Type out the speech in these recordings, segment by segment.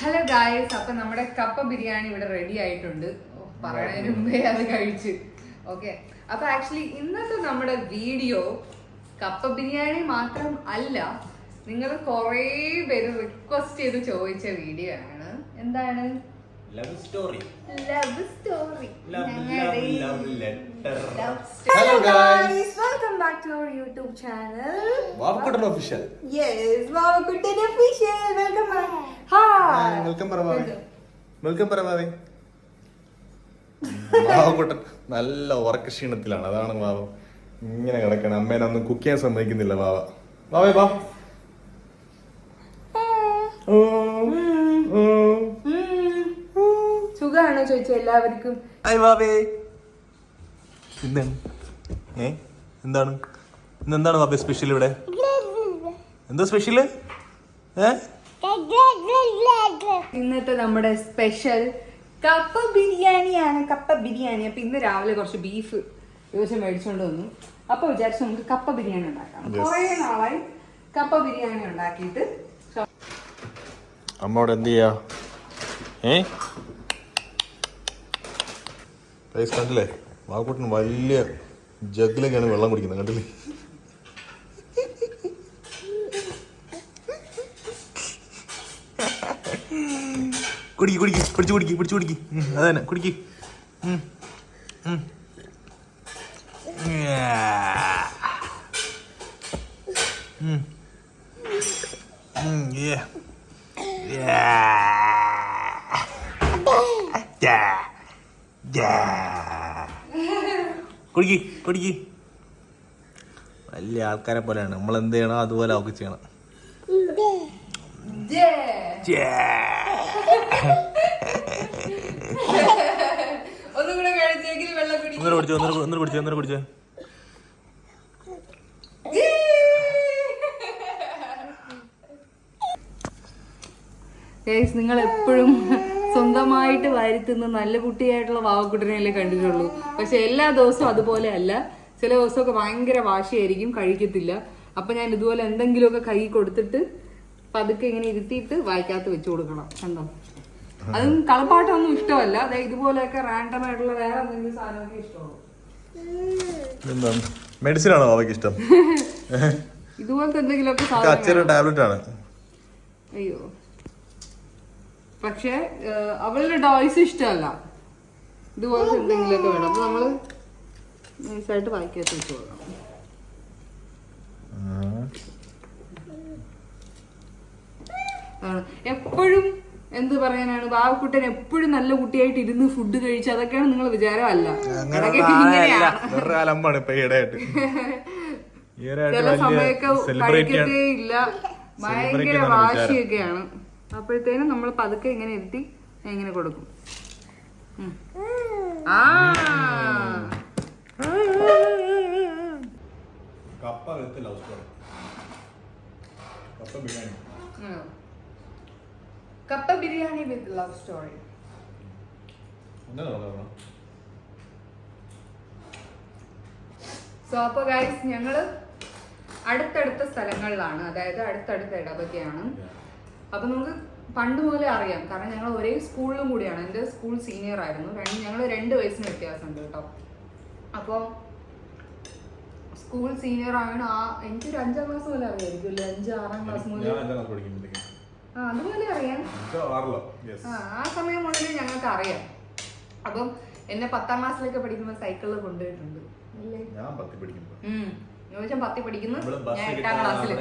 Hello guys, അപ്പൊ നമ്മുടെ കപ്പ ബിരിയാണി ഇവിടെ റെഡി ആയിട്ടുണ്ട്. പറയണതിന് മുമ്പേ അത് കഴിച്ച്. ഓക്കെ, അപ്പൊ ആക്ച്വലി ഇന്നത്തെ നമ്മുടെ വീഡിയോ കപ്പ ബിരിയാണി മാത്രം അല്ല, നിങ്ങൾ കുറേ പേര് റിക്വസ്റ്റ് ചെയ്ത് ചോദിച്ച വീഡിയോ ആണ്. എന്താണ്? Love story. Hello guys, welcome back to our YouTube channel. വാവക്കുട്ടൻ ഒഫീഷ്യൽ. Yes, വാവക്കുട്ടൻ official. Welcome back. Hi. Welcome പറവാവേ. വാവക്കുട്ടൻ നല്ല ഉറക്ക ക്ഷീണത്തിലാണ്, അതാണ് വാവ ഇങ്ങനെ കിടക്കണം. അമ്മേനെ ഒന്നും കുക്ക് ചെയ്യാൻ സമ്മതിക്കുന്നില്ല വാവ. വാവേ വാ. സുഖാണോ ചോദിച്ച എല്ലാവർക്കും? എന്താണ് ഇന്നെന്താണ് വാവേ സ്പെഷ്യൽ? ഇവിടെ എന്താ സ്പെഷ്യല്? ഇന്നത്തെ നമ്മുടെ സ്പെഷ്യൽ കപ്പ ബിരിയാണിയാണ്. കപ്പ ബിരിയാണി. അപ്പൊ ഇന്ന് രാവിലെ കുറച്ച് ബീഫ് ദിവസം മേടിച്ചോണ്ട് വന്നു. അപ്പൊ വിചാരിച്ചു നമുക്ക് കപ്പ ബിരിയാണി ഉണ്ടാക്കാം. കുറെ നാളായി കപ്പ ബിരിയാണി ഉണ്ടാക്കിയിട്ട്. അമ്മോട് എന്ത് ചെയ്യാ? കണ്ടില്ലേ, വാവക്കുട്ടൻ വലിയ ജഗ്ഗിലൊക്കെയാണ് വെള്ളം കുടിക്കുന്നത്. കണ്ടില്ലേ? പിടിച്ചു കുടിക്ക്. അതന്നെ കുടിക്ക്. കുടിക്ക്. വലിയ ആൾക്കാരെ പോലെയാണ്. നമ്മൾ എന്ത് ചെയ്യണോ അതുപോലെ അവർക്ക് ചെയ്യണം. ഒന്നര കുടിച്ചോ. നിങ്ങൾ എപ്പോഴും സ്വന്തമായിട്ട് വാരിത്തുന്ന നല്ല കുട്ടിയായിട്ടുള്ള വാവക്കുട്ടനെയല്ലേ കണ്ടിട്ടുള്ളൂ. പക്ഷെ എല്ലാ ദിവസവും അതുപോലെ അല്ല. ചില ദിവസമൊക്കെ ഭയങ്കര വാശിയായിരിക്കും, കഴിക്കത്തില്ല. അപ്പൊ ഞാൻ ഇതുപോലെ എന്തെങ്കിലുമൊക്കെ കൈ കൊടുത്തിട്ട് പതുക്കെ ഇങ്ങനെ ഇരുത്തിയിട്ട് വായിക്കാത്ത വെച്ചു കൊടുക്കണം. കണ്ടോ? അതും കളപ്പാട്ടമൊന്നും ഇഷ്ടമല്ല. അതായത് ഇതുപോലെയൊക്കെ റാൻഡം ആയിട്ടുള്ള വേറെ എന്തെങ്കിലും സാധനമൊക്കെ ഇഷ്ടമുള്ളൂ. മെഡിസിൻ ആണോ അവർക്ക് ഇഷ്ടം? ഇതുപോലത്തെ എന്തെങ്കിലുമൊക്കെ സാധനം. ടാബ്ലറ്റ് ആണ്. അയ്യോ, പക്ഷെ അവളുടെ ഡോയ്സ് ഇഷ്ടമല്ല. ഇതുപോലത്തെ എന്തെങ്കിലുമൊക്കെ വേണം. അപ്പൊ നമ്മള് നൈസായിട്ട് വായിക്കാത്ത വെച്ച് കൊടുക്കണം. എപ്പോഴും എന്ത് പറയാനാണ്, വാവക്കുട്ടൻ എപ്പോഴും നല്ല കുട്ടിയായിട്ട് ഇരുന്ന് ഫുഡ് കഴിച്ച് അതൊക്കെയാണ് നിങ്ങൾ വിചാരം. അല്ല, ചില സമയമൊക്കെ കഴിക്കത്തേ ഇല്ല, ഭയങ്കര വാശിയൊക്കെയാണ്. അപ്പോഴത്തേനും നമ്മൾ പതുക്കെ ഇങ്ങനെ ഇരുത്തി ഇങ്ങനെ കൊടുക്കും. കപ്പ biryani with love story. So അപ്പൊ ഗൈസ്, ഞങ്ങള് അടുത്തടുത്ത സ്ഥലങ്ങളിലാണ്, അതായത് അടുത്തടുത്ത ഇടവകയാണ്. അപ്പൊ നമുക്ക് പണ്ട് മുതലേ അറിയാം, കാരണം ഞങ്ങൾ ഒരേ സ്കൂളിലും കൂടിയാണ്. എൻ്റെ സ്കൂൾ സീനിയർ ആയിരുന്നു. ഞങ്ങൾ 2 വയസ്സിന് വ്യത്യാസമുണ്ട് കേട്ടോ. അപ്പോൾ സ്കൂൾ സീനിയർ ആണ്. എനിക്കൊരു 5ാം ക്ലാസ് പോലെ അറിയായിരിക്കും, 5-6ാം ക്ലാസ് മുതൽ അതുപോലെ അറിയാം. ആ സമയം മുതലേ ഞങ്ങൾക്ക് അറിയാം. അപ്പം എന്നെ 10ാം ക്ലാസ്സിലൊക്കെ പഠിക്കുമ്പോൾ സൈക്കിളിൽ കൊണ്ടുപോയിട്ടുണ്ട്. ഞാൻ 10 പഠിക്കുന്നു, ഞാൻ 8ാം ക്ലാസ്സിൽ.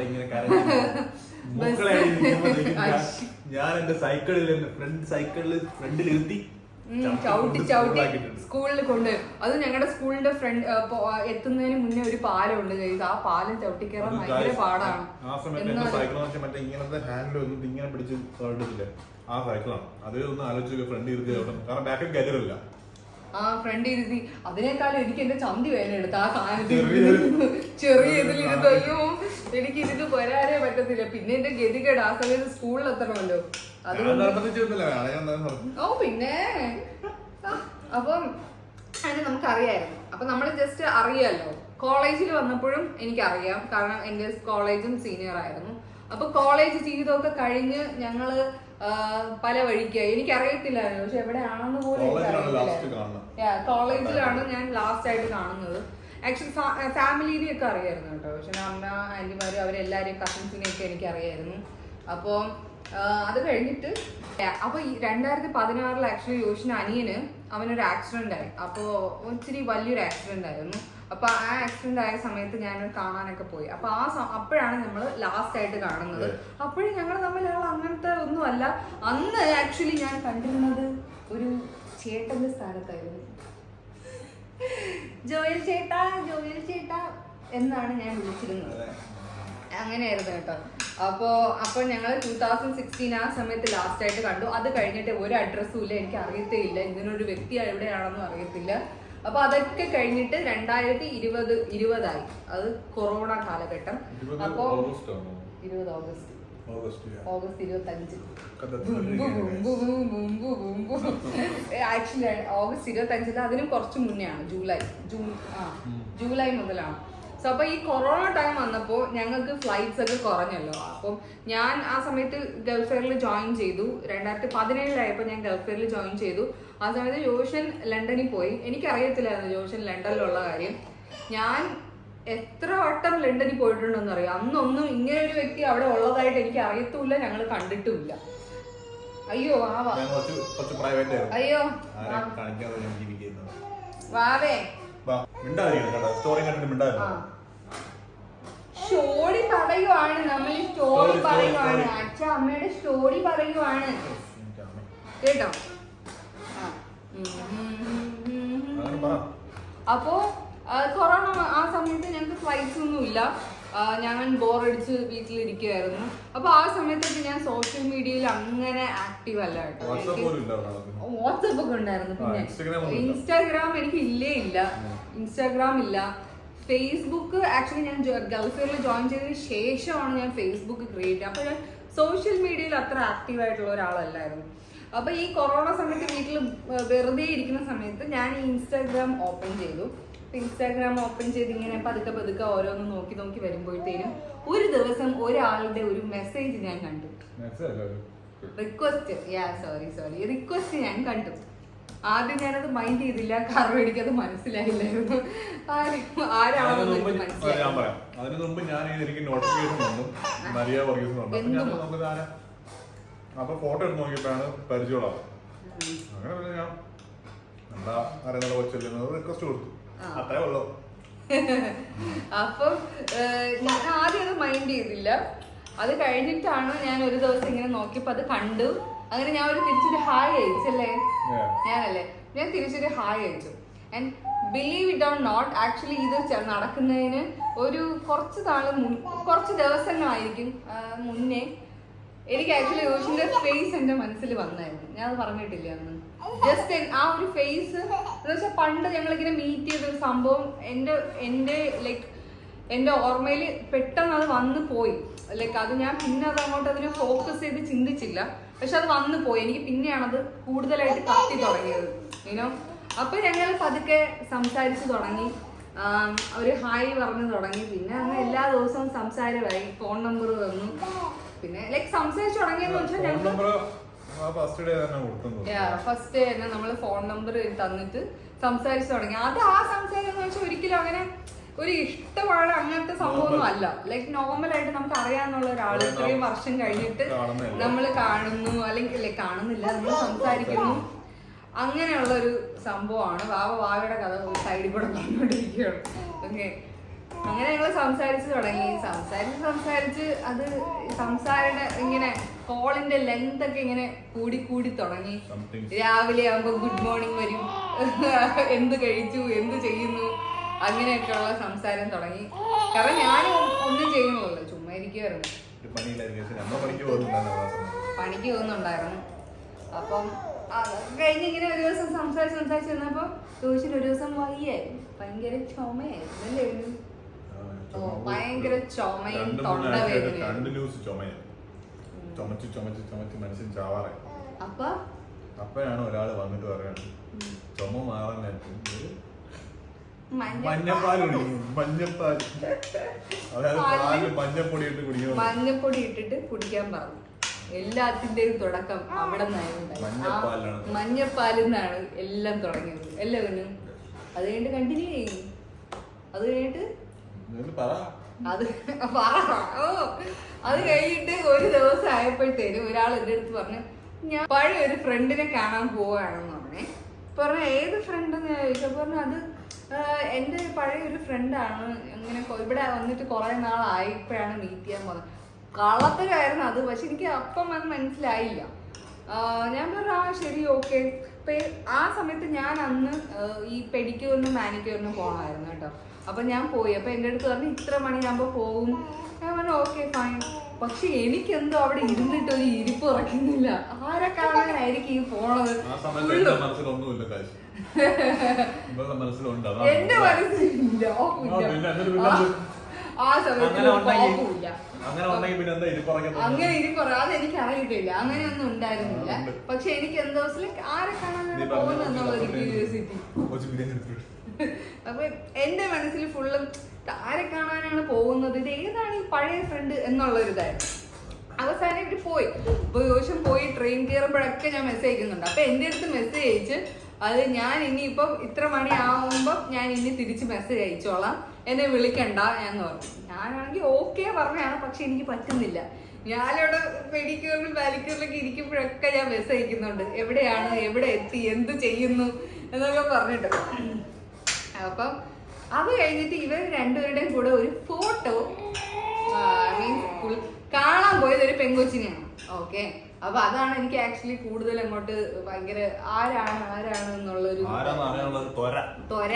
ഞാൻ എന്റെ സൈക്കിളിൽ ഫ്രണ്ടിലിരുത്തി ചവിട്ടി സ്കൂളിൽ കൊണ്ട്. അത് ഞങ്ങളുടെ സ്കൂളിന്റെ ഫ്രണ്ട് എത്തുന്നതിന് മുന്നേ ഒരു പാലമുണ്ട്. ആ പാലം ചവിട്ടി കയറാൻ ഭയങ്കര പാടാണ്. ആ സമയത്ത് സൈക്കിൾ മറ്റേ ഇങ്ങനത്തെ ഹാൻഡിൽ ഒന്നും ഇങ്ങനെ പിടിച്ച് കണ്ടിട്ടില്ല. ആ സൈക്കിളാണ്. അതേ ഒന്ന് ആലോചിച്ച് ഫ്രണ്ട് ഇരുത്തി, കാരണം ബാക്കിൽ കയറില്ല. ആ ഫ്രണ്ട് ഇരുത്തി. അതിനേക്കാളും എനിക്ക് എന്റെ ചന്തി വേദന എടുത്ത് ആ സാധനത്തിൽ ചെറിയ ഇതിലിരുന്ന്. അയ്യോ, എനിക്ക് ഇരുന്ന് വരാനേ പറ്റത്തില്ല. പിന്നെ എന്റെ ഗതികേട് ആ സമയത്ത് സ്കൂളിൽ എത്തണമല്ലോ. ഓ പിന്നെ അപ്പം അതിന് നമുക്കറിയായിരുന്നു. അപ്പൊ നമ്മൾ ജസ്റ്റ് അറിയാലോ. കോളേജിൽ വന്നപ്പോഴും എനിക്കറിയാം, കാരണം എന്റെ കോളേജും സീനിയർ ആയിരുന്നു. അപ്പൊ കോളേജ് ജീവിതമൊക്കെ കഴിഞ്ഞ് ഞങ്ങള് പല വഴിക്കായി എനിക്കറിയത്തില്ലായിരുന്നു, പക്ഷെ എവിടെയാണെന്ന് പോലും കോളേജിലാണ് ഞാൻ ലാസ്റ്റ് ആയിട്ട് കാണുന്നത്. ആക്ച്വലി ഫാമിലിനെയൊക്കെ അറിയായിരുന്നു കേട്ടോ, പക്ഷെ അമ്മ ആന്റിമാരും അവരെല്ലാരെയും കസിൻസിനെയൊക്കെ എനിക്ക് അറിയായിരുന്നു. അപ്പോൾ അത് കഴിഞ്ഞിട്ട് അപ്പൊ ഈ 2016 ആക്ച്വലി യോഷിന് അനിയന് അവനൊരു ആക്സിഡന്റ് ആയി. അപ്പോൾ ഇച്ചിരി വലിയൊരു ആക്സിഡന്റ് ആയിരുന്നു. അപ്പൊ ആ ആക്സിഡന്റ് ആയ സമയത്ത് ഞാൻ കാണാനൊക്കെ പോയി. അപ്പൊ അപ്പോഴാണ് നമ്മൾ ലാസ്റ്റ് ആയിട്ട് കാണുന്നത്. അപ്പോഴും ഞങ്ങൾ തമ്മിലുള്ള അങ്ങനത്തെ ഒന്നും അല്ല. അന്ന് ആക്ച്വലി ഞാൻ കണ്ടിരുന്നത് ഒരു ചേട്ടന്റെ സ്ഥാനത്തായിരുന്നു. ജോയൽ ചേട്ടാ എന്നാണ് ഞാൻ വിളിച്ചിരുന്നത്. അങ്ങനെയായിരുന്നു കേട്ടോ. അപ്പൊ ഞങ്ങൾ 2016 ആ സമയത്ത് ലാസ്റ്റ് ആയിട്ട് കണ്ടു. അത് കഴിഞ്ഞിട്ട് ഒരു അഡ്രസ്സും ഇല്ല, എനിക്ക് അറിയത്തേയില്ല, ഇങ്ങനൊരു വ്യക്തി എവിടെയാണെന്നും അറിയത്തില്ല. അപ്പൊ അതൊക്കെ കഴിഞ്ഞിട്ട് 2020 ആയി. അത് കൊറോണ കാലഘട്ടം. അപ്പൊ 20 ഓഗസ്റ്റ് 25 ആക്ച്വലി ഓഗസ്റ്റ് 25 അതിനും കുറച്ച് മുന്നേ ആണ്, ജൂലൈ മുതലാണ്. സോ അപ്പൊ ഈ കൊറോണ ടൈം വന്നപ്പോൾ ഞങ്ങൾക്ക് ഫ്ലൈറ്റ്സ് ഒക്കെ കുറഞ്ഞല്ലോ. അപ്പം ഞാൻ ആ സമയത്ത് ഗൾഫ് ഫെയറിൽ ജോയിൻ ചെയ്തു. 2017 ഞാൻ ഗൾഫ് ഫെയറിൽ ജോയിൻ ചെയ്തു. ആ സമയത്ത് യോഷൻ ലണ്ടനിൽ പോയി. എനിക്കറിയത്തില്ലായിരുന്നു യോഷൻ ലണ്ടനിലുള്ള കാര്യം. ഞാൻ എത്ര വട്ടം ലണ്ടനിൽ പോയിട്ടുണ്ടെന്ന് അറിയാം. അന്നൊന്നും ഇങ്ങനെ ഒരു വ്യക്തി അവിടെ ഉള്ളതായിട്ട് എനിക്ക് അറിയത്തുമില്ല, ഞങ്ങൾ കണ്ടിട്ടുമില്ല. അയ്യോ അയ്യോ വാവേ സ്റ്റോറി പറയുവാണ്, നമ്മൾ സ്റ്റോറി പറയുവാണ്. അച്ഛ അമ്മയുടെ സ്റ്റോറി പറയുവാണ് കേട്ടോ. അപ്പോ കൊറോണ ആ സമയത്ത് ഞങ്ങൾക്ക് ഫ്ലൈറ്റ്സ് ഒന്നും ഇല്ല. ഞാൻ ബോറടിച്ച് വീട്ടിലിരിക്കുവായിരുന്നു. അപ്പൊ ആ സമയത്തൊക്കെ ഞാൻ സോഷ്യൽ മീഡിയയിൽ അങ്ങനെ ആക്റ്റീവ് അല്ല കേട്ടോ. വാട്സപ്പ് ഒക്കെ ഉണ്ടായിരുന്നു, പിന്നെ ഇൻസ്റ്റാഗ്രാം എനിക്ക് ഇല്ല. ഇൻസ്റ്റാഗ്രാം ഇല്ല. ഫേസ്ബുക്ക് ആക്ച്വലി ഞാൻ ഗൾഫിൽ ജോയിൻ ചെയ്തതിന് ശേഷമാണ് ഞാൻ ഫേസ്ബുക്ക് ക്രിയേറ്റ് ചെയ്യുക. അപ്പൊ ഞാൻ സോഷ്യൽ മീഡിയയിൽ അത്ര ആക്റ്റീവ് ആയിട്ടുള്ള ഒരാളല്ലായിരുന്നു. അപ്പൊ ഈ കൊറോണ സമയത്ത് വീട്ടിൽ വെറുതെ ഇരിക്കുന്ന സമയത്ത് ഞാൻ ഈ ഇൻസ്റ്റാഗ്രാം ഓപ്പൺ ചെയ്തു. ഇൻസ്റ്റാഗ്രാം ഓപ്പൺ ചെയ്ത് ഇങ്ങനെ പതുക്കെ ഓരോന്ന് നോക്കി വരുമ്പോഴത്തേനും ഒരു ദിവസം ഒരാളുടെ ഒരു മെസ്സേജ് ഞാൻ കണ്ടു. റിക്വസ്റ്റ് ഞാൻ കണ്ടു. ആദ്യം ഞാനത് മൈൻഡ് ചെയ്തില്ല, കാരണം എനിക്കത് മനസ്സിലായില്ലായിരുന്നു ആരാണെന്ന് മനസ്സിലായി. അതിനു മുമ്പ് ഞാൻ എനിക്ക് നോട്ടിഫിക്കേഷൻ വന്നു, മരിയ വർഗീസ് അപ്പൊ ഫോട്ടോ എടുത്ത് നോക്കിയപ്പോഴാണ് പരിചയമുള്ളത്. അങ്ങനെ പിന്നെ ഞാൻ എന്താ അറിയുന്ന കൊച്ചെല്ലുന്നത് റിക്വസ്റ്റ് കൊടുത്തു, അത്രേ ഉള്ളൂ. അപ്പം ഞാൻ ആദ്യം അത് മൈൻഡ് ചെയ്തില്ല. അത് കഴിഞ്ഞിട്ടാണ് ഞാൻ ഒരു ദിവസം ഇങ്ങനെ നോക്കിയപ്പോ അത് കണ്ടു. അങ്ങനെ ഞാൻ തിരിച്ചൊരു ഹായ് അയച്ചല്ലേ, ഞാൻ തിരിച്ചൊരു ഹായ് അയച്ചു. And believe it or not, actually ഇത് നടക്കുന്നതിന് ഒരു കുറച്ച് ദിവസങ്ങളായിരിക്കും മുന്നേ എനിക്ക് ആക്ച്വലി യോഷിന്റെ ഫേസ് എന്റെ മനസ്സിൽ വന്നായിരുന്നു. ഞാൻ അത് പറഞ്ഞിട്ടില്ല അന്ന്. ജസ്റ്റ് ആ ഒരു ഫേസ് എന്ന് വെച്ചാൽ പണ്ട് ഞങ്ങളിങ്ങനെ മീറ്റ് ചെയ്ത ഒരു സംഭവം എന്റെ ഓർമ്മയിൽ പെട്ടെന്ന് അത് വന്നു പോയി. അത് ഞാൻ പിന്നെ അത് അങ്ങോട്ട് അതിനെ ഫോക്കസ് ചെയ്ത് ചിന്തിച്ചില്ല, പക്ഷെ അത് വന്നു പോയി. എനിക്ക് പിന്നെയാണത് കൂടുതലായിട്ട് കത്തി തുടങ്ങിയത്. അപ്പൊ ഞങ്ങൾ പതുക്കെ സംസാരിച്ചു തുടങ്ങി, ഒരു ഹായ് പറഞ്ഞു തുടങ്ങി. പിന്നെ അങ്ങ് എല്ലാ ദിവസവും സംസാരമായി, ഫോൺ നമ്പർ തന്നു. പിന്നെ സംസാരിച്ചു തുടങ്ങിയെന്ന് വെച്ചാൽ ഫസ്റ്റ് ഡേ തന്നെ നമ്മള് ഫോൺ നമ്പർ തന്നിട്ട് സംസാരിച്ചു തുടങ്ങി. അത് ആ സംസാരം എന്ന് വെച്ചാൽ ഒരിക്കലും അങ്ങനെ ഒരു ഇഷ്ടമാണ് അങ്ങനത്തെ സംഭവമൊന്നും അല്ല. നോർമൽ ആയിട്ട് നമുക്ക് അറിയാന്നുള്ള ഒരാള് ഇത്രയും വർഷം കഴിഞ്ഞിട്ട് നമ്മൾ കാണുന്നു, അല്ലെങ്കിൽ കാണുന്നില്ല, നമ്മൾ സംസാരിക്കുന്നു, അങ്ങനെയുള്ള ഒരു സംഭവമാണ്. വാവയുടെ കഥ സൈഡിൽ കൂടെ പറഞ്ഞുകൊണ്ടിരിക്കുകയാണ്. ഓക്കെ, അങ്ങനെ ഞങ്ങൾ സംസാരിച്ച് തുടങ്ങി. സംസാരിച്ച് അത് ഇങ്ങനെ കോളിന്റെ ലെങ്ത് ഒക്കെ ഇങ്ങനെ കൂടി തുടങ്ങി. രാവിലെ ആകുമ്പോ ഗുഡ് മോർണിംഗ് വരും, എന്ത് കഴിച്ചു, എന്ത് ചെയ്യുന്നു, അങ്ങനെയൊക്കെയുള്ള സംസാരം തുടങ്ങി. കാരണം ഞാൻ ഒന്നും ചെയ്യുന്നില്ലല്ലോ, ചുമ്മാ ഇരിക്കുവായിരുന്നു, പണിക്ക് പോകുന്നുണ്ടായിരുന്നു. അപ്പം കഴിഞ്ഞിങ്ങനെ ഒരു ദിവസം സംസാരിച്ച് വന്നപ്പോ ചോദിച്ചിട്ട് ഒരു ദിവസം വയ്യായിരുന്നു, ഭയങ്കര ചുമയായിരുന്നു അല്ലേ? ഭയങ്കര ചുമയും തൊണ്ടവേദനയും. അപ്പോഴാണ് ഒരാള് വന്നിട്ട് പറയാണ് ചുമ മാറാൻ മഞ്ഞപ്പാൽ മഞ്ഞപ്പൊടി ഇട്ടിട്ട് കുടിക്കാൻ പറഞ്ഞു. എല്ലാത്തിന്റെയും തുടക്കം അവിടെ നിന്നായിരുന്നു. മഞ്ഞപ്പാലിൽ നിന്നാണ് എല്ലാം തുടങ്ങിയത് എല്ലാവരും. അത് കഴിഞ്ഞിട്ട് കണ്ടിന്യൂ ചെയ്യും. അത് കഴിഞ്ഞിട്ട് അത് കഴിഞ്ഞിട്ട് ഒരു ദിവസം ആയപ്പോഴത്തേനും ഒരാൾ എൻ്റെ അടുത്ത് പറഞ്ഞു, ഞാൻ പഴയ ഒരു ഫ്രണ്ടിനെ കാണാൻ പോവാണെന്ന് പറഞ്ഞു. ഏത് ഫ്രണ്ട് എന്ന് ചോദിച്ചപ്പോൾ പറഞ്ഞു അത് എൻ്റെ പഴയ ഒരു ഫ്രണ്ടാണ്. ഇങ്ങനെ ഇവിടെ വന്നിട്ട് കുറെ നാളായപ്പോഴാണ് മീറ്റ് ചെയ്യാൻ പോകുന്നത്. കള്ളത്തരമായിരുന്നു അത്. പക്ഷെ എനിക്ക് അപ്പം അത് മനസ്സിലായില്ല. ഞാൻ പറഞ്ഞു ആ ശരി ഓക്കെ. ആ സമയത്ത് ഞാൻ അന്ന് ഈ പെഡിക്യൂറിനും മാനിക്യൂറിനും പോകണമായിരുന്നു കേട്ടോ. അപ്പൊ ഞാൻ പോയി. അപ്പൊ എൻ്റെ അടുത്ത് പറഞ്ഞു ഇത്ര മണിയാകുമ്പോ പോകും. ഞാൻ പറഞ്ഞു ഓക്കെ ഫൈൻ. പക്ഷെ എനിക്കെന്തോ അവിടെ ഇരുന്നിട്ട് ഒരു ഇരിപ്പ് ഉറക്കുന്നില്ല. ആരെ കാണാനായിരിക്കും ഈ പോണത്? എന്റെ മനസ്സിലില്ല. ആ സമയത്ത് അങ്ങനെ ഇരിപ്പറ അതെനിക്ക് അറിയിട്ടില്ല. അങ്ങനെയൊന്നും ഉണ്ടായിരുന്നില്ല. പക്ഷെ എനിക്ക് എന്തോ ആരെ കാണാനാണ് പോകുന്നത് എന്നുള്ള ഒരു ക്യൂരിയോസിറ്റി. അപ്പൊ എന്റെ മനസ്സിൽ ഫുള്ളും ആരെ കാണാനാണ് പോകുന്നത്, ഇത് ഏതാണ് ഈ പഴയ ഫ്രണ്ട് എന്നുള്ളൊരിതായിരുന്നു. അവസാനം ഇവര് പോയി. ദിവസം പോയി ട്രെയിൻ കയറുമ്പോഴൊക്കെ ഞാൻ മെസ്സേജ് അയക്കുന്നുണ്ട്. അപ്പൊ എന്റെ അടുത്ത് മെസ്സേജ് അയച്ച് അത് ഞാൻ ഇനിയിപ്പം ഇത്ര മണി ആവുമ്പം ഞാൻ ഇനി തിരിച്ച് മെസ്സേജ് അയച്ചോളാം, എന്നെ വിളിക്കണ്ട എന്ന് പറഞ്ഞു. ഞാനാണെങ്കിൽ ഓക്കെ പറഞ്ഞാണ്. പക്ഷെ എനിക്ക് പറ്റുന്നില്ല. ഞാനിവിടെ പെഡിക്യൂറിലും വാലിക്യൂറിലൊക്കെ ഇരിക്കുമ്പോഴൊക്കെ ഞാൻ മെസ്സേജ് അയക്കുന്നുണ്ട്, എവിടെയാണ്, എവിടെ എത്തി, എന്ത് ചെയ്യുന്നു എന്നൊക്കെ പറഞ്ഞിട്ട്. അപ്പം അത് കഴിഞ്ഞിട്ട് ഇവർ രണ്ടുപേരുടെയും കൂടെ ഒരു ഫോട്ടോ മീൻസ് കാണാൻ പോയത് ഒരു പെങ്കൊച്ചിനെയാണ്. ഓക്കെ. അപ്പൊ അതാണ് എനിക്ക് ആക്ച്വലി കൂടുതൽ അങ്ങോട്ട് ഭയങ്കര ആരാണ് എന്നുള്ളൊരു ത്വര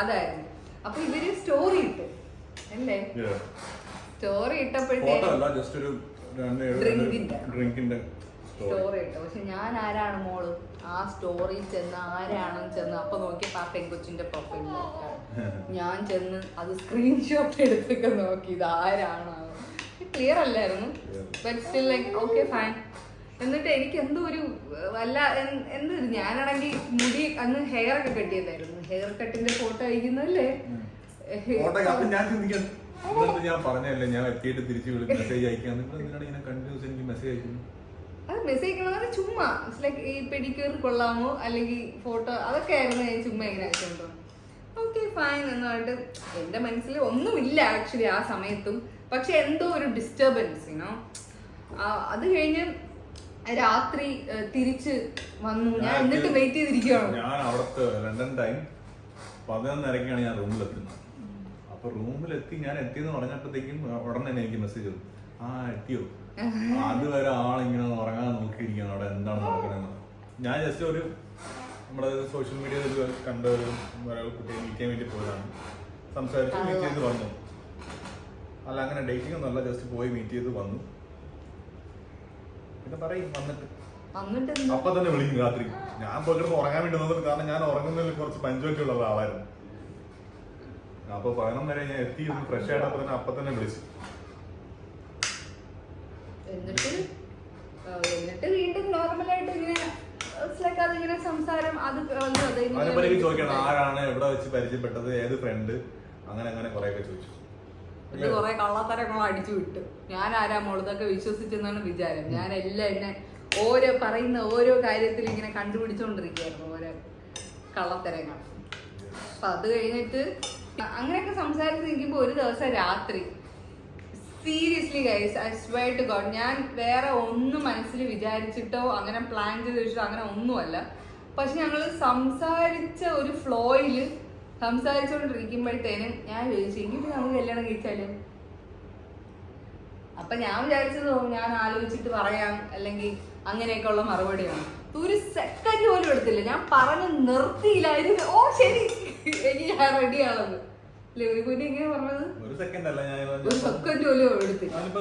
അതായിരുന്നു. അപ്പൊ ഇവര് സ്റ്റോറി ഇട്ടു അല്ലേ? സ്റ്റോറി ഇട്ടപ്പോഴത്തേക്കും സ്റ്റോറി ഇട്ടു. പക്ഷെ ഞാൻ ആരാണ് മോള് ആ സ്റ്റോറി ചെന്ന് ആരാണെന്ന് ചെന്ന് അപ്പൊ നോക്കിയപ്പോ ആ പെങ്കൊച്ചിന്റെ പ്രൊഫൈലിലാണ്. ഞാൻ ചെന്ന് അത് സ്ക്രീൻഷോട്ട് എടുത്തൊക്കെ നോക്കി ഇത് ആരാണ്. ക്ലിയർ അല്ലായിരുന്നു. But still like okay fine. എന്നിട്ട് എനിക്ക് എന്തോ ഒരു എന്ത് ഞാനാണെങ്കിൽ മുടി അന്ന് ഹെയർ ഒക്കെ കെട്ടിയതായിരുന്നു. Hair കട്ടിന്റെ photo അയക്കുന്നല്ലേ? ഞാൻ പറഞ്ഞല്ലേ ഞാൻ എത്തിയിട്ട് തിരിച്ചു മെസ്സേജ് അയക്കാൻ. ഇങ്ങനെ കണ്ടിന്യൂസ് എനിക്ക് മെസ്സേജ് അയക്കുന്നു. അത് മെസ്സേജ് അയക്കണമെന്ന് ചുമ്മാ ലൈക്ക് ഈ പെഡിക്യൂർ കൊള്ളാമോ അല്ലെങ്കിൽ ഫോട്ടോ അതൊക്കെ ആയിരുന്നു ഞാൻ ചുമ്മാ ഇങ്ങനെ അയച്ചോണ്ടോ. ഓക്കെ ഫൈൻ എന്ന് പറഞ്ഞിട്ട് എന്റെ മനസ്സിൽ ഒന്നുമില്ല ആക്ച്വലി ആ സമയത്തും. പക്ഷെ എന്തോ ഒരു ഡിസ്റ്റർബൻസ് അത് കഴിഞ്ഞ് രാത്രി തിരിച്ച് വന്നു. ഞാൻ എന്നിട്ട് വെയിറ്റ് ചെയ്തിരിക്കുകയാണ്. ഞാൻ അവിടുത്തെ ലണ്ടൻ ടൈം 11:30 ഞാൻ റൂമിലെത്തുന്നത്. അപ്പൊ റൂമിലെത്തി ഞാൻ എത്തിയെന്ന് പറഞ്ഞപ്പോഴത്തേക്കും ഉടനെ തന്നെ എനിക്ക് മെസ്സേജ് ചെയ്തു, ആ എത്തിയോ. അതുവരെ ആളിങ്ങനെ ഉറങ്ങാൻ നോക്കിയിരിക്കണം അവിടെ എന്താണ് നടക്കണമെന്ന്. ഞാൻ ജസ്റ്റ് ഒരു നമ്മുടെ സോഷ്യൽ മീഡിയയിൽ കണ്ട ഒരു കുട്ടിയെ മീറ്റ് ചെയ്യാൻ വേണ്ടി പോയതാണ്. സംസാരിച്ച് മീറ്റ് ചെയ്ത് വന്നു. അല്ല അങ്ങനെ ഡേറ്റിംഗ് ഒന്നും അല്ല, ജസ്റ്റ് പോയി മീറ്റ് ചെയ്ത് വന്നു. പിന്നെ പറയും വന്നിട്ട് അപ്പൊ തന്നെ വിളിക്കും രാത്രി. ഞാൻ പോയിട്ട് ഉറങ്ങാൻ വേണ്ടി വന്നത്, കാരണം ഞാൻ ഉറങ്ങുന്നതിൽ കുറച്ച് പഞ്ച്വാലിറ്റി ഉള്ള ആളായിരുന്നു. അപ്പൊ 11 വരെ ഞാൻ എത്തി ഒന്ന് ഫ്രഷ് ആയിട്ടപ്പോ തന്നെ അപ്പൊ തന്നെ വിളിച്ചു. എന്നിട്ട് വീണ്ടും നോർമലായിട്ട് ഇങ്ങനെ അതിങ്ങനെ സംസാരം അതിനെപ്പറ്റി ചോദിക്കണം, ആരാണ്, എവിടെ വെച്ച് പരിചയപ്പെട്ടത്, ഏത് ഫ്രണ്ട്, അങ്ങനെ അങ്ങനെ കൊറേയൊക്കെ ചോദിച്ചു. കൊറേ കള്ളത്തരങ്ങൾ അടിച്ചു വിട്ടു. ഞാൻ ആരാ മോളതൊക്കെ വിശ്വസിച്ചെന്നാണ് വിചാരം. ഞാൻ എല്ലാം എന്നെ പറയുന്ന ഓരോ കാര്യത്തിൽ ഇങ്ങനെ കണ്ടുപിടിച്ചോണ്ടിരിക്കുകയായിരുന്നു ഓരോ കള്ളത്തരങ്ങൾ. അപ്പൊ അത് കഴിഞ്ഞിട്ട് അങ്ങനെയൊക്കെ സംസാരിച്ച് നിൽക്കുമ്പോ ഒരു ദിവസം രാത്രി seriously guys I swear to God ഞാൻ വേറെ ഒന്നും മനസ്സിൽ വിചാരിച്ചിട്ടോ അങ്ങനെ പ്ലാൻ ചെയ്ത് വെച്ചിട്ടോ അങ്ങനെ ഒന്നുമല്ല. പക്ഷെ ഞങ്ങൾ സംസാരിച്ച ഒരു ഫ്ലോയില് സംസാരിച്ചോണ്ടിരിക്കുമ്പോഴത്തേനും ഞാൻ ചോദിച്ചു എങ്കിൽ നമുക്ക് കല്യാണം കഴിച്ചാലോ. അപ്പൊ ഞാൻ വിചാരിച്ചത് ഞാൻ ആലോചിച്ചിട്ട് പറയാം അല്ലെങ്കിൽ അങ്ങനെയൊക്കെ ഉള്ള മറുപടിയാണ്. ഒരു സെക്കൻഡ് പോലും എടുത്തില്ല. ഞാൻ പറഞ്ഞു നിർത്തിയില്ലായിരുന്നു. ഓ ശരി എനിക്ക് ഞാൻ റെഡിയാണത്. ഇങ്ങനെ പറഞ്ഞത് ഒരു സെക്കൻഡ് അല്ല, ഒരു സെക്കൻഡ് പോലും എടുത്തില്ല. അപ്പൊ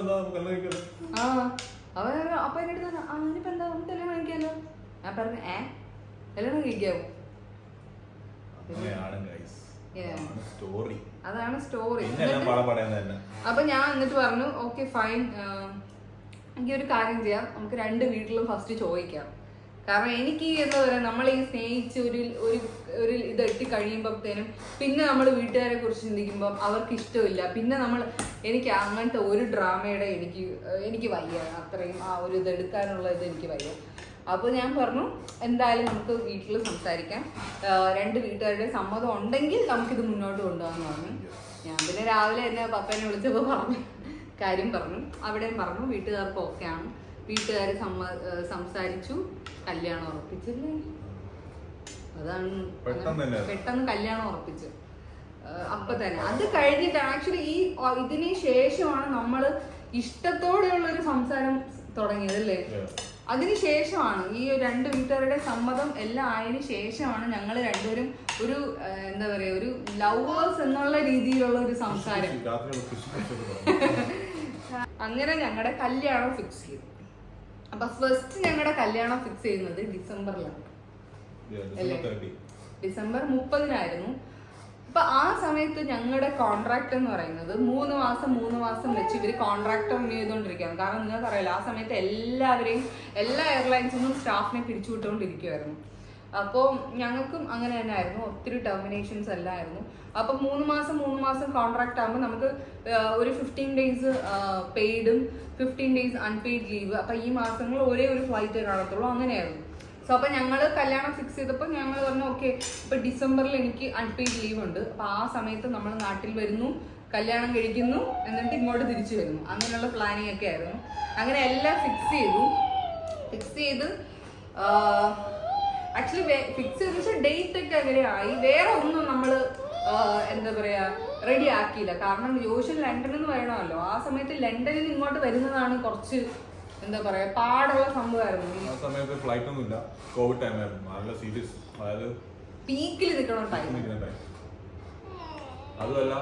എന്റെ അടുത്ത് അതിനിപ്പോ എന്താ നമുക്ക് കല്യാണം കഴിക്കാലോ. ഞാൻ പറഞ്ഞു കല്യാണം കഴിക്കാവോ. അതാണ് സ്റ്റോറി. അപ്പൊ ഞാൻ എന്നിട്ട് പറഞ്ഞു ഓക്കെ ഫൈൻ, എനിക്ക് ഒരു കാര്യം ചെയ്യാം, നമുക്ക് 2 വീട്ടിലും ഫസ്റ്റ് ചോദിക്കാം. കാരണം എനിക്ക് എന്താ പറയുക, നമ്മൾ ഈ സ്നേഹിച്ച് ഒരു ഇത് എത്തി കഴിയുമ്പോഴത്തേനും പിന്നെ നമ്മൾ വീട്ടുകാരെ കുറിച്ച് ചിന്തിക്കുമ്പോൾ അവർക്ക് ഇഷ്ടമില്ല. പിന്നെ എനിക്ക് അങ്ങനത്തെ ഒരു ഡ്രാമയുടെ എനിക്ക് വയ്യ, അത്രയും ആ ഒരു ഇത് എടുക്കാനുള്ള ഇത് എനിക്ക് വയ്യ. അപ്പോൾ ഞാൻ പറഞ്ഞു എന്തായാലും നമുക്ക് വീട്ടിൽ സംസാരിക്കാം, രണ്ട് വീട്ടുകാരുടെ സമ്മതം ഉണ്ടെങ്കിൽ നമുക്കിത് മുന്നോട്ട് കൊണ്ടുപോകാമെന്ന് പറഞ്ഞു. ഞാൻ പിന്നെ രാവിലെ എന്നെ പപ്പനെ വിളിച്ചപ്പോൾ കാര്യം പറഞ്ഞു, അവിടെയും പറഞ്ഞു വീട്ടുകാർക്ക് ഓക്കെയാണ്. വീട്ടുകാർ സംസാരിച്ചു, കല്യാണം ഉറപ്പിച്ചില്ലേ. അതാണ് പെട്ടെന്ന് കല്യാണം ഉറപ്പിച്ചു അപ്പൊ തന്നെ. അത് കഴിഞ്ഞിട്ടാണ് ആക്ച്വലി ഇതിന് ശേഷമാണ് നമ്മൾ ഇഷ്ടത്തോടെയുള്ള ഒരു സംസാരം തുടങ്ങിയത് അല്ലേ. അതിനുശേഷമാണ് ഈ രണ്ട് വീട്ടുകാരുടെ സമ്മതം എല്ലാം ആയതിനു ശേഷമാണ് ഞങ്ങൾ രണ്ടുപേരും ഒരു എന്താ പറയാ ഒരു ലവേഴ്സ് എന്നുള്ള രീതിയിലുള്ള ഒരു സംസാരം. അങ്ങനെ ഞങ്ങളുടെ കല്യാണം ഫിക്സ് ചെയ്തു. അപ്പൊ ഫസ്റ്റ് ഞങ്ങളുടെ കല്യാണം ഫിക്സ് ചെയ്യുന്നത് ഡിസംബറിലാണ്, ഡിസംബർ 30-നായിരുന്നു. അപ്പൊ ആ സമയത്ത് ഞങ്ങളുടെ കോൺട്രാക്ട് എന്ന് പറയുന്നത് 3 മാസം വെച്ച് ഇവര് കോൺട്രാക്ട് റിന്യൂ ചെയ്തുകൊണ്ടിരിക്കുകയാണ്. കാരണം നിങ്ങൾക്ക് അറിയില്ല, ആ സമയത്ത് എല്ലാ എയർലൈൻസിനും സ്റ്റാഫിനെ പിരിച്ചുവിട്ടുകൊണ്ടിരിക്കുമായിരുന്നു. അപ്പോൾ ഞങ്ങൾക്കും അങ്ങനെ തന്നെ ആയിരുന്നു, ഒത്തിരി ടെർമിനേഷൻസ് എല്ലാം ആയിരുന്നു. അപ്പം 3 മാസം കോൺട്രാക്ട് ആകുമ്പോൾ നമുക്ക് ഒരു 15 ഡേയ്സ് പെയ്ഡും 15 ഡേയ്സ് അൺപെയ്ഡ് ലീവ്. അപ്പം ഈ മാസങ്ങൾ ഒരേ ഒരു ഫ്ലൈറ്റ് കാണത്തുള്ളൂ, അങ്ങനെയായിരുന്നു. സോ അപ്പം ഞങ്ങൾ കല്യാണം ഫിക്സ് ചെയ്തപ്പോൾ ഞങ്ങൾ പറഞ്ഞു ഓക്കെ ഇപ്പം ഡിസംബറിൽ എനിക്ക് അൺപെയ്ഡ് ലീവ് ഉണ്ട്. അപ്പം ആ സമയത്ത് നമ്മൾ നാട്ടിൽ വരുന്നു, കല്യാണം കഴിക്കുന്നു, എന്നിട്ട് ഇങ്ങോട്ട് തിരിച്ചു വരുന്നു. അങ്ങനെയുള്ള പ്ലാനിങ് ഒക്കെ ആയിരുന്നു. അങ്ങനെ എല്ലാം ഫിക്സ് ചെയ്ത് ആക്ച്വലി ഫിക്സ് ചെയ്ത് വെച്ചാൽ ഡേറ്റ് ഒക്കെ അങ്ങനെ ആയി. വേറെ ഒന്നും നമ്മൾ എന്താ പറയാ റെഡി ആക്കിയില്ല. കാരണം യോഷൻ ലണ്ടനിൽ നിന്ന് വരണമല്ലോ. ആ സമയത്ത് ലണ്ടനിൽ നിന്ന് ഇങ്ങോട്ട് വരുന്നതാണ് കുറച്ച് എന്താ പറയാ പാടുള്ള സംഭവമായിരുന്നു. ആ സമയത്ത് ഫ്ലൈറ്റ് ഒന്നുമില്ല, കോവിഡ് ടൈം ആയിരുന്നു, നല്ല സീരിയസ്, അതായത് പീക്കിൽ നിൽക്കണ ടൈം. അതുമല്ല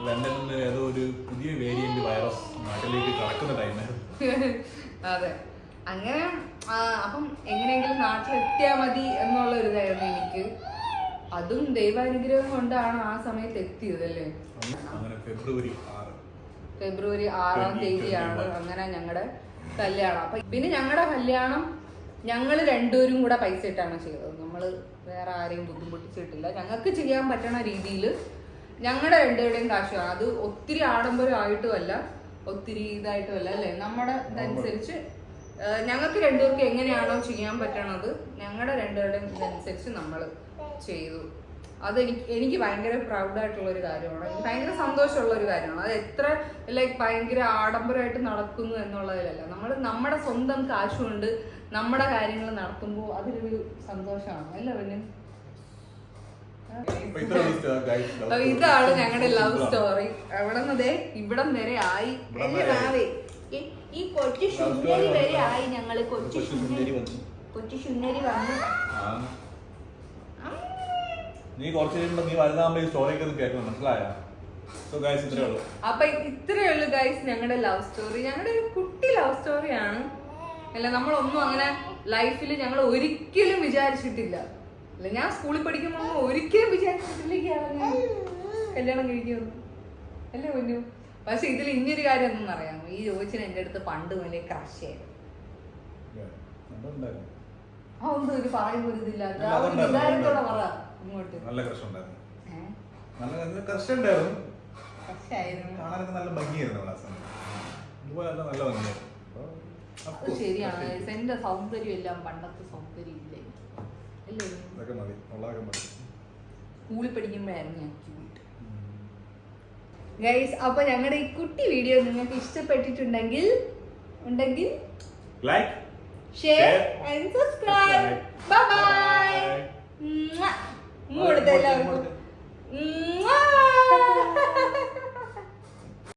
ലണ്ടനിൽ നിന്ന് ഏതോ ഒരു പുതിയ വേരിയന്റ് വൈറസ് നാട്ടിലേക്ക് കടക്കുന്ന ടൈമായിരുന്നു. അതെ, അങ്ങനെ അപ്പം എങ്ങനെയെങ്കിലും നാട്ടിലെത്തിയാൽ മതി എന്നുള്ള ഒരു ഇതായിരുന്നു എനിക്ക്. അതും ദൈവാനുഗ്രഹം കൊണ്ടാണ് ആ സമയത്ത് എത്തിയത് അല്ലേ. അങ്ങനെ ഫെബ്രുവരി 6-ാം തീയതിയാണ് അങ്ങനെ ഞങ്ങളുടെ കല്യാണം. അപ്പൊ പിന്നെ ഞങ്ങളുടെ കല്യാണം ഞങ്ങൾ രണ്ടുപേരും കൂടെ പൈസ ഇട്ടാണ് ചെയ്തത്. നമ്മൾ വേറെ ആരെയും ബുദ്ധിമുട്ടിച്ചിട്ടില്ല. ഞങ്ങൾക്ക് ചെയ്യാൻ പറ്റണ രീതിയിൽ ഞങ്ങളുടെ രണ്ടുപേരുടെയും കാശാണ്. അത് ഒത്തിരി ആഡംബരമായിട്ടും അല്ല, ഒത്തിരി ഇതായിട്ടും അല്ല അല്ലേ. നമ്മുടെ ഇതനുസരിച്ച് ഞങ്ങൾക്ക് രണ്ടുപേർക്ക് എങ്ങനെയാണോ ചെയ്യാൻ പറ്റണത് ഞങ്ങളുടെ രണ്ടുപേരുടെയും ഇതനുസരിച്ച് നമ്മൾ ചെയ്തു. എനിക്ക് ഭയങ്കര പ്രൗഡായിട്ടുള്ള ഒരു കാര്യമാണ്, എനിക്ക് ഭയങ്കര സന്തോഷമുള്ള ഒരു കാര്യമാണ്. അത് എത്ര ഭയങ്കര ആഡംബരമായിട്ട് നടക്കുന്നു എന്നുള്ളതിലല്ല, നമ്മുടെ സ്വന്തം കാശുകൊണ്ട് നമ്മുടെ കാര്യങ്ങൾ നടത്തുമ്പോൾ അതിലൊരു സന്തോഷമാണ് അല്ല. പിന്നെ ഇതാണ് ഞങ്ങളുടെ ലവ് സ്റ്റോറി. ഇവിടം വരെ ആയി. ഈ കൊച്ചു ശുന്നരി വരെ ആയി. ഞങ്ങള് കൊച്ചു ശുന്നരി വന്നു. നീ കുറച്ച് കഴിയുമ്പോ നീ വലുതാകുമ്പോ ഈ സ്റ്റോറിയൊക്കെ ഒന്ന് കേൾക്കണം, മനസ്സിലായോ? അപ്പൊ ഇത്രയേ ഉള്ളൂ ഗൈസ് ഞങ്ങളുടെ ലവ് സ്റ്റോറി. ഞങ്ങളുടെ ഒരു കുട്ടി ലവ് സ്റ്റോറിയാണ് അല്ല. നമ്മളൊന്നും അങ്ങനെ ലൈഫിൽ ഞങ്ങൾ ഒരിക്കലും വിചാരിച്ചിട്ടില്ല അല്ല. ഞാൻ സ്കൂളിൽ പഠിക്കുമ്പോൾ ഒരിക്കലും വിചാരിച്ചിട്ടില്ലേക്കാണ് ഞാൻ കല്യാണം കഴിക്കുമെന്ന് അല്ലേ പൊന്നു. പക്ഷെ ഇതിൽ ഇനിയൊരു കാര്യം എന്തെന്ന് അറിയാമോ, ഈ ചോദിച്ചിന് എന്റെ അടുത്ത് പണ്ട് മുതലേ ക്രഷ് ആയിരുന്നു. അതൊന്നും ഒരു പറയുമ്പോൾ ഇതില്ല, വിചാരത്തോടെ പറ ഇങ്ങോട്ട്. നല്ല ക്രഷ് ഉണ്ടായിരുന്നു, നല്ല ക്രഷ് ഉണ്ടായിരുന്നു. കാണാനൊക്കെ നല്ല ഭംഗിയായിരുന്നു ആ സമയം. നല്ല ഭംഗിയായിരുന്നു. അത് ശരിയാണ്, എന്റെ സൗന്ദര്യം എല്ലാം പണ്ടത്തെ സൗന്ദര്യം ഇല്ലേ അല്ലേ. സ്കൂളിൽ പഠിക്കുമ്പോഴായിരുന്നു ഞാൻ ക്യൂട്ട് ഗൈസ്. അപ്പൊ ഞങ്ങളുടെ ഈ കുട്ടി വീഡിയോ നിങ്ങൾക്ക് ഇഷ്ടപ്പെട്ടിട്ടുണ്ടെങ്കിൽ like, share and subscribe. Bye bye. എല്ലാവർക്കും